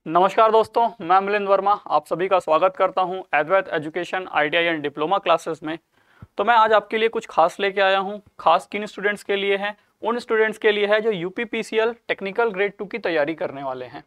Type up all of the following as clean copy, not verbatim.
नमस्कार दोस्तों, मैं मिलिंद वर्मा आप सभी का स्वागत करता हूं Advait education ITI and diploma classes में। तो मैं आज आपके लिए कुछ खास लेके आया हूं। खास किन स्टूडेंट्स के लिए है? उन स्टूडेंट्स के लिए है जो यूपीपीसीएल टेक्निकल ग्रेड 2 की तैयारी करने वाले हैं।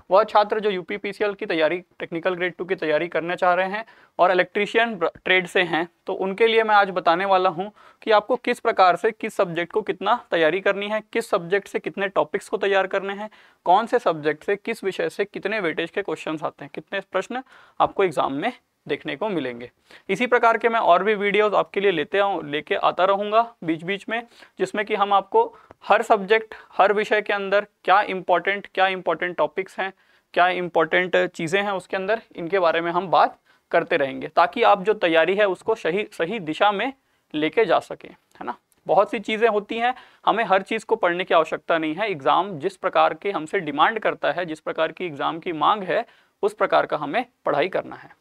वह छात्र जो यूपीपीसीएल की तैयारी टेक्निकल ग्रेड 2 की तैयारी करना चाह रहे हैं और इलेक्ट्रीशियन ट्रेड से हैं, तो उनके लिए मैं आज बताने वाला हूं कि आपको किस प्रकार से किस सब्जेक्ट को कितना तैयारी करनी है, किस सब्जेक्ट से कितने टॉपिक्स को तैयार करने हैं, कौन से सब्जेक्ट से किस विषय से कितने वेटेज के क्वेश्चंस आते हैं, कितने प्रश्न आपको एग्जाम में देखने को मिलेंगे। इसी प्रकार के मैं और भी वीडियोस आपके लिए लेके आता रहूँगा बीच बीच में, जिसमें कि हम आपको हर सब्जेक्ट हर विषय के अंदर क्या इंपॉर्टेंट टॉपिक्स हैं, क्या इंपॉर्टेंट चीज़ें हैं उसके अंदर, इनके बारे में हम बात करते रहेंगे ताकि आप जो तैयारी है उसको सही दिशा में लेके जा सकें, है ना। बहुत सी चीज़ें होती हैं, हमें हर चीज़ को पढ़ने की आवश्यकता नहीं है। एग्ज़ाम जिस प्रकार के हमसे डिमांड करता है, जिस प्रकार की एग्ज़ाम की मांग है, उस प्रकार का हमें पढ़ाई करना है।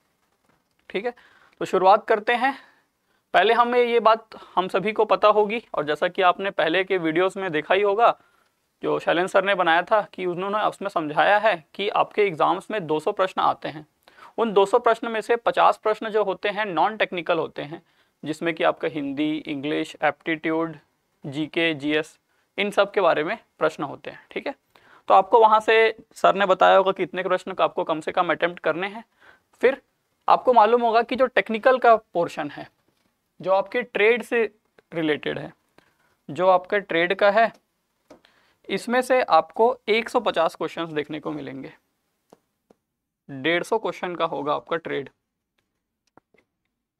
ठीक है, तो शुरुआत करते हैं। पहले हमें ये बात हम सभी को पता होगी, और जैसा कि आपने पहले के वीडियोस में देखा ही होगा जो शैलेंद्र सर ने बनाया था, कि उन्होंने उसमें समझाया है कि आपके एग्जाम्स में 200 प्रश्न आते हैं। उन 200 प्रश्न में से 50 प्रश्न जो होते हैं नॉन टेक्निकल होते हैं, जिसमें कि आपका Hindi, English, aptitude, GK, GS, इन सब के बारे में प्रश्न होते हैं। ठीक है, तो आपको वहाँ से सर ने बताया होगा कि इतने प्रश्न को आपको कम से कम अटेम्प्ट करने हैं। फिर आपको मालूम होगा कि जो टेक्निकल का पोर्शन है, जो आपके ट्रेड से रिलेटेड है, जो आपका ट्रेड का है, इसमें से आपको 150 क्वेश्चंस देखने को मिलेंगे। 150 क्वेश्चन का होगा आपका ट्रेड।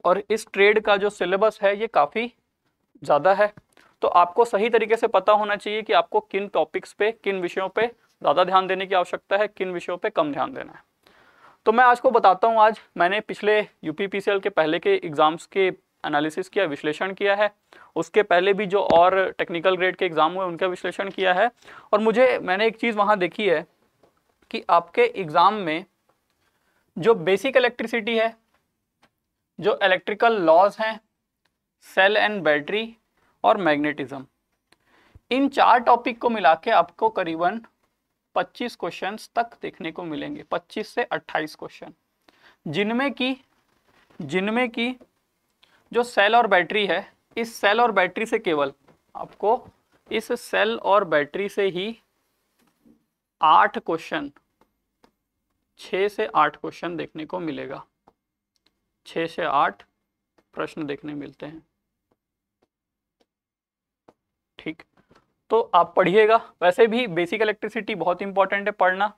और इस ट्रेड का जो सिलेबस है ये काफ़ी ज़्यादा है, तो आपको सही तरीके से पता होना चाहिए कि आपको किन टॉपिक्स पे, किन विषयों पे ज़्यादा ध्यान देने की आवश्यकता है, किन विषयों पे कम ध्यान देना है। तो मैं आज को बताता हूँ। आज मैंने पिछले यूपीपीसीएल के पहले के एग्ज़ाम्स के एनालिसिस किया, विश्लेषण किया है। उसके पहले भी जो और टेक्निकल ग्रेड के एग्ज़ाम हुए उनका विश्लेषण किया है। और मैंने एक चीज़ वहाँ देखी है कि आपके एग्ज़ाम में जो बेसिक इलेक्ट्रिसिटी है, जो इलेक्ट्रिकल लॉज हैं, सेल एंड बैटरी और मैग्नेटिज्म, इन 4 टॉपिक को मिला के आपको करीबन 25 क्वेश्चंस तक देखने को मिलेंगे। 25 से 28 क्वेश्चन, जिनमें की जो सेल और बैटरी है, इस सेल और बैटरी से केवल आपको इस सेल और बैटरी से ही 8 क्वेश्चन, 6 से 8 क्वेश्चन देखने को मिलेगा। 6 से 8 प्रश्न देखने मिलते हैं। ठीक, तो आप पढ़िएगा। वैसे भी बेसिक इलेक्ट्रिसिटी बहुत इंपॉर्टेंट है पढ़ना।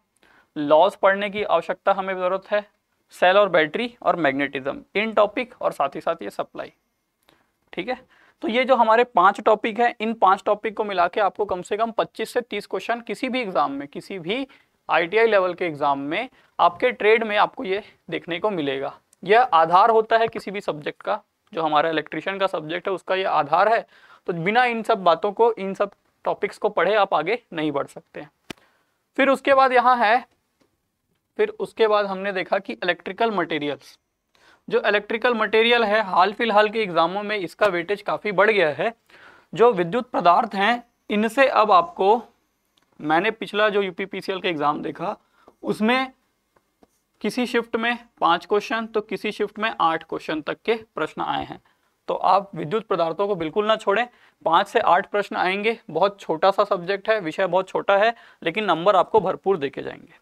लॉज पढ़ने की आवश्यकता हमें ज़रूरत है, सेल और बैटरी और मैग्नेटिज्म, इन टॉपिक, और साथ ही साथ ये सप्लाई। ठीक है, तो ये जो हमारे 5 टॉपिक है, इन 5 टॉपिक को मिला के आपको कम से कम 25 से 30 क्वेश्चन किसी भी एग्जाम में, किसी भी आईटीआई लेवल के एग्जाम में आपके ट्रेड में आपको ये देखने को मिलेगा। यह आधार होता है किसी भी सब्जेक्ट का, जो हमारा इलेक्ट्रिशियन का सब्जेक्ट है उसका ये आधार है। तो बिना इन सब बातों को, इन सब टॉपिक्स को पढ़े आप आगे नहीं बढ़ सकते हैं। फिर उसके बाद यहाँ है, फिर उसके बाद हमने देखा कि इलेक्ट्रिकल मटेरियल्स, जो इलेक्ट्रिकल मटेरियल है, हाल फिलहाल के एग्जामों में इसका वेटेज काफ़ी बढ़ गया है। जो विद्युत पदार्थ हैं, इनसे अब आपको, मैंने पिछला जो यूपीपीसीएल का एग्ज़ाम देखा उसमें किसी शिफ्ट में 5 क्वेश्चन तो किसी शिफ्ट में 8 क्वेश्चन तक के प्रश्न आए हैं। तो आप विद्युत पदार्थों को बिल्कुल ना छोड़ें, 5 से 8 प्रश्न आएंगे। बहुत छोटा सा सब्जेक्ट है, विषय बहुत छोटा है, लेकिन नंबर आपको भरपूर देके जाएंगे।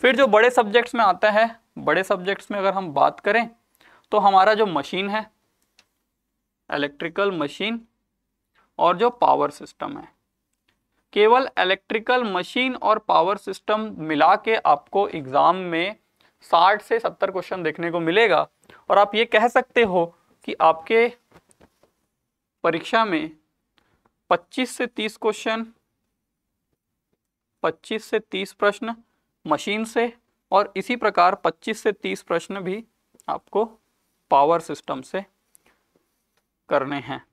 फिर जो बड़े सब्जेक्ट्स में आता है, बड़े सब्जेक्ट्स में अगर हम बात करें तो हमारा जो मशीन है, इलेक्ट्रिकल मशीन, और जो पावर सिस्टम है, केवल इलेक्ट्रिकल मशीन और पावर सिस्टम मिला के आपको एग्जाम में 60 से 70 क्वेश्चन देखने को मिलेगा। और आप ये कह सकते हो कि आपके परीक्षा में 25 से 30 क्वेश्चन, 25 से 30 प्रश्न मशीन से, और इसी प्रकार 25 से 30 प्रश्न भी आपको पावर सिस्टम से करने हैं।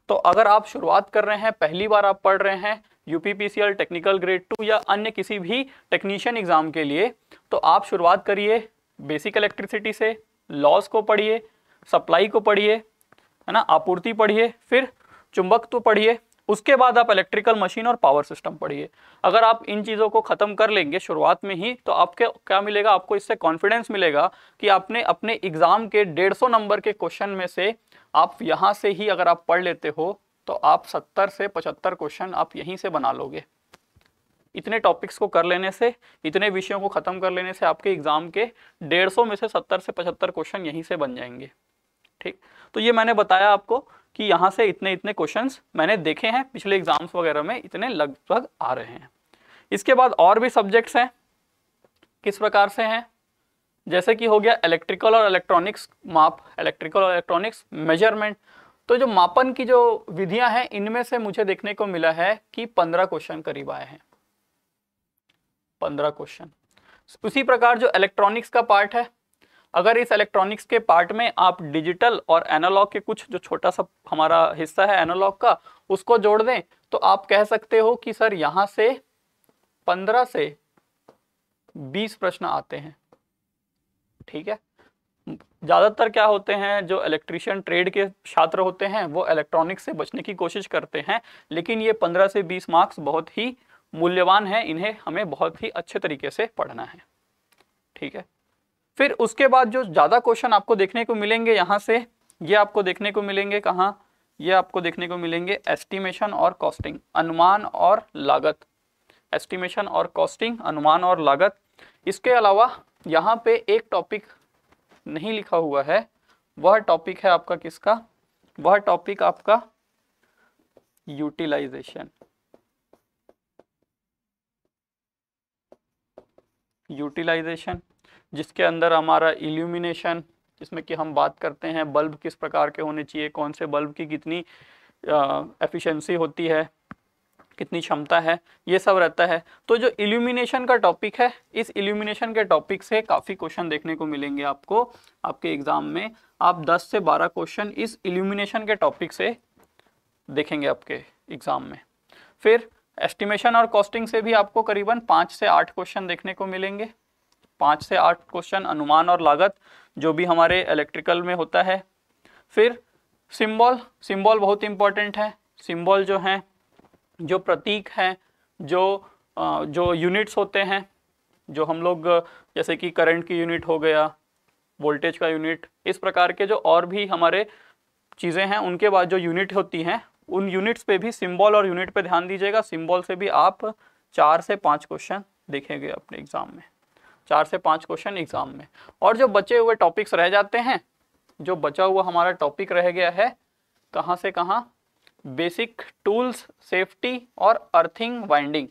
तो अगर आप शुरुआत कर रहे हैं, पहली बार आप पढ़ रहे हैं यूपीपीसीएल टेक्निकल ग्रेड 2 या अन्य किसी भी टेक्नीशियन एग्जाम के लिए, तो आप शुरुआत करिए बेसिक इलेक्ट्रिसिटी से, लॉस को पढ़िए, सप्लाई को पढ़िए, है ना, आपूर्ति पढ़िए, फिर चुंबकत्व पढ़िए, उसके बाद आप इलेक्ट्रिकल मशीन और पावर सिस्टम पढ़िए। अगर आप इन चीज़ों को ख़त्म कर लेंगे शुरुआत में ही, तो आपके क्या मिलेगा, आपको इससे कॉन्फिडेंस मिलेगा कि आपने अपने एग्ज़ाम के 150 नंबर के क्वेश्चन में से आप यहाँ से ही अगर आप पढ़ लेते हो तो आप 70 से 75 क्वेश्चन आप यहीं से बना लोगे। इतने टॉपिक्स को कर लेने से, इतने विषयों को ख़त्म कर लेने से आपके एग्ज़ाम के 150 में से 70 से 75 क्वेश्चन यहीं से बन जाएंगे। ठीक, तो ये मैंने बताया आपको कि यहाँ से इतने इतने क्वेश्चंस मैंने देखे हैं पिछले एग्जाम्स वगैरह में, इतने लगभग आ रहे हैं। इसके बाद और भी सब्जेक्ट्स हैं, किस प्रकार से हैं, जैसे कि हो गया इलेक्ट्रिकल और इलेक्ट्रॉनिक्स माप, इलेक्ट्रिकल और इलेक्ट्रॉनिक्स मेजरमेंट। तो जो मापन की जो विधियां हैं, इनमें से मुझे देखने को मिला है कि 15 क्वेश्चन करीब आए हैं, 15 क्वेश्चन। उसी प्रकार जो इलेक्ट्रॉनिक्स का पार्ट है, अगर इस इलेक्ट्रॉनिक्स के पार्ट में आप डिजिटल और एनालॉग के कुछ जो छोटा सा हमारा हिस्सा है एनालॉग का, उसको जोड़ दें तो आप कह सकते हो कि सर यहाँ से 15 से 20 प्रश्न आते हैं। ठीक है, ज़्यादातर क्या होते हैं, जो इलेक्ट्रीशियन ट्रेड के छात्र होते हैं वो इलेक्ट्रॉनिक्स से बचने की कोशिश करते हैं, लेकिन ये 15 से 20 मार्क्स बहुत ही मूल्यवान है, इन्हें हमें बहुत ही अच्छे तरीके से पढ़ना है। ठीक है, फिर उसके बाद जो ज़्यादा क्वेश्चन आपको देखने को मिलेंगे यहाँ से, ये आपको देखने को मिलेंगे कहाँ, ये आपको देखने को मिलेंगे एस्टिमेशन और कॉस्टिंग, अनुमान और लागत, एस्टिमेशन और कॉस्टिंग, अनुमान और लागत। इसके अलावा यहाँ पे एक टॉपिक नहीं लिखा हुआ है, वह टॉपिक है आपका किसका, वह टॉपिक आपका यूटिलाइजेशन, यूटिलाइजेशन जिसके अंदर हमारा इल्यूमिनेशन, जिसमें कि हम बात करते हैं बल्ब किस प्रकार के होने चाहिए, कौन से बल्ब की कितनी एफिशिएंसी होती है, कितनी क्षमता है, ये सब रहता है। तो जो इल्यूमिनेशन का टॉपिक है, इस इल्यूमिनेशन के टॉपिक से काफ़ी क्वेश्चन देखने को मिलेंगे आपको आपके एग्जाम में। आप 10 से 12 क्वेश्चन इस इल्यूमिनेशन के टॉपिक से देखेंगे आपके एग्जाम में। फिर एस्टिमेशन और कॉस्टिंग से भी आपको करीबन 5 से 8 क्वेश्चन देखने को मिलेंगे, 5 से 8 क्वेश्चन अनुमान और लागत जो भी हमारे इलेक्ट्रिकल में होता है। फिर सिंबल, सिंबल बहुत इंपॉर्टेंट है। सिंबल जो हैं, जो प्रतीक हैं, जो यूनिट्स होते हैं, जो हम लोग जैसे कि करंट की यूनिट हो गया, वोल्टेज का यूनिट, इस प्रकार के जो और भी हमारे चीज़ें हैं, उनके बाद जो यूनिट होती हैं, उन यूनिट्स पे भी सिंबल और यूनिट पे ध्यान दीजिएगा। सिंबल से भी आप 4 से 5 क्वेश्चन देखेंगे अपने एग्जाम में, 4 से 5 क्वेश्चन एग्जाम में। और जो बचे हुए टॉपिक्स रह जाते हैं, जो बचा हुआ हमारा टॉपिक रह गया है, कहाँ से कहाँ, बेसिक टूल्स, सेफ्टी और अर्थिंग वाइंडिंग,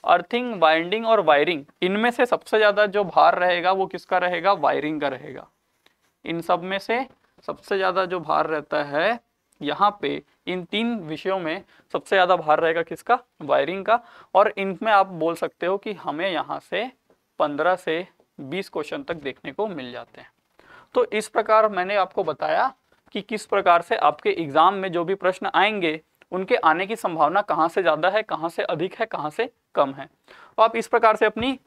अर्थिंग, वाइंडिंग और वायरिंग, इनमें से सबसे ज़्यादा जो भार रहेगा वो किसका रहेगा, वायरिंग का रहेगा। इन सब में से सबसे ज़्यादा जो भार रहता है यहाँ पे, इन 3 विषयों में सबसे ज़्यादा भार रहेगा किसका, वायरिंग का। और इनमें आप बोल सकते हो कि हमें यहाँ से 15 से 20 क्वेश्चन तक देखने को मिल जाते हैं। तो इस प्रकार मैंने आपको बताया कि किस प्रकार से आपके एग्जाम में जो भी प्रश्न आएंगे, उनके आने की संभावना कहाँ से ज़्यादा है, कहाँ से अधिक है, कहाँ से कम है। तो आप इस प्रकार से अपनी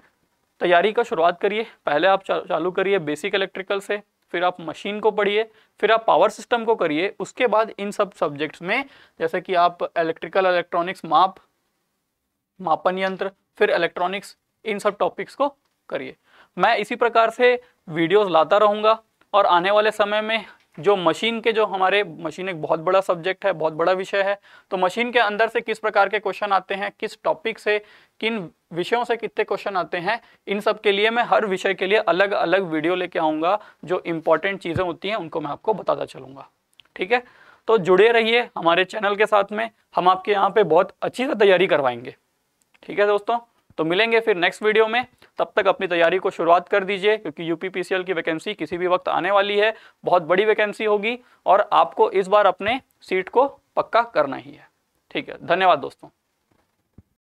तैयारी का शुरुआत करिए। पहले आप चालू करिए बेसिक इलेक्ट्रिकल से, फिर आप मशीन को पढ़िए, फिर आप पावर सिस्टम को करिए। उसके बाद इन सब सब्जेक्ट्स में जैसे कि आप इलेक्ट्रिकल, इलेक्ट्रॉनिक्स, मापन यंत्र, फिर इलेक्ट्रॉनिक्स, इन सब टॉपिक्स को करिए। मैं इसी प्रकार से वीडियोस लाता रहूँगा। और आने वाले समय में जो मशीन के, जो हमारे मशीन एक बहुत बड़ा सब्जेक्ट है, बहुत बड़ा विषय है, तो मशीन के अंदर से किस प्रकार के क्वेश्चन आते हैं, किस टॉपिक से, किन विषयों से कितने क्वेश्चन आते हैं, इन सब के लिए मैं हर विषय के लिए अलग अलग वीडियो लेके आऊँगा। जो इंपॉर्टेंट चीज़ें होती हैं उनको मैं आपको बताता चलूँगा। ठीक है, तो जुड़े रहिए हमारे चैनल के साथ में, हम आपके यहाँ पे बहुत अच्छी से तैयारी करवाएंगे। ठीक है दोस्तों, तो मिलेंगे फिर नेक्स्ट वीडियो में। तब तक अपनी तैयारी को शुरुआत कर दीजिए, क्योंकि यूपीपीसीएल की वैकेंसी किसी भी वक्त आने वाली है, बहुत बड़ी वैकेंसी होगी और आपको इस बार अपने सीट को पक्का करना ही है। ठीक है, धन्यवाद दोस्तों।